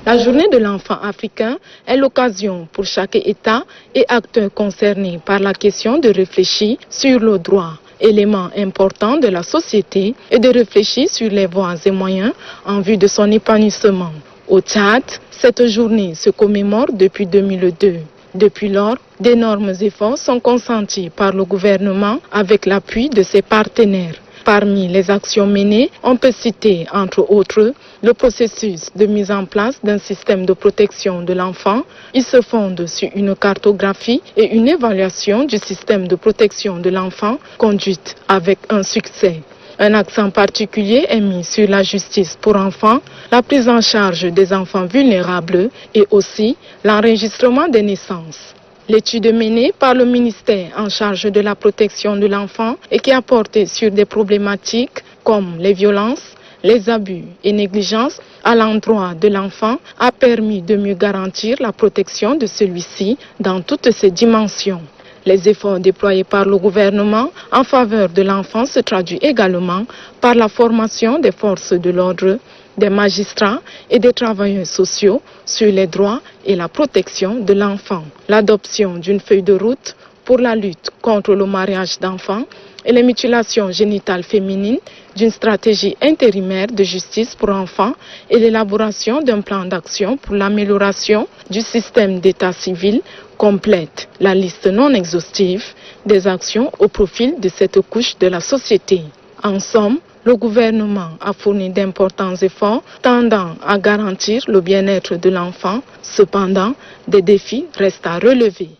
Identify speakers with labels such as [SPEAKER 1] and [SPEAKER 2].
[SPEAKER 1] La journée de l'enfant africain est l'occasion pour chaque État et acteur concerné par la question de réfléchir sur le droit, élément important de la société, et de réfléchir sur les voies et moyens en vue de son épanouissement. Au Tchad, cette journée se commémore depuis 2002. Depuis lors, d'énormes efforts sont consentis par le gouvernement avec l'appui de ses partenaires. Parmi les actions menées, on peut citer, entre autres, le processus de mise en place d'un système de protection de l'enfant. Il se fonde sur une cartographie et une évaluation du système de protection de l'enfant conduite avec un succès. Un accent particulier est mis sur la justice pour enfants, la prise en charge des enfants vulnérables et aussi l'enregistrement des naissances. L'étude menée par le ministère en charge de la protection de l'enfant et qui a porté sur des problématiques comme les violences, les abus et négligences à l'endroit de l'enfant a permis de mieux garantir la protection de celui-ci dans toutes ses dimensions. Les efforts déployés par le gouvernement en faveur de l'enfant se traduisent également par la formation des forces de l'ordre, des magistrats et des travailleurs sociaux sur les droits et la protection de l'enfant. L'adoption d'une feuille de route pour la lutte contre le mariage d'enfants et les mutilations génitales féminines, d'une stratégie intérimaire de justice pour enfants et l'élaboration d'un plan d'action pour l'amélioration du système d'état civil complète la liste non exhaustive des actions au profil de cette couche de la société. En somme, le gouvernement a fourni d'importants efforts tendant à garantir le bien-être de l'enfant. Cependant, des défis restent à relever.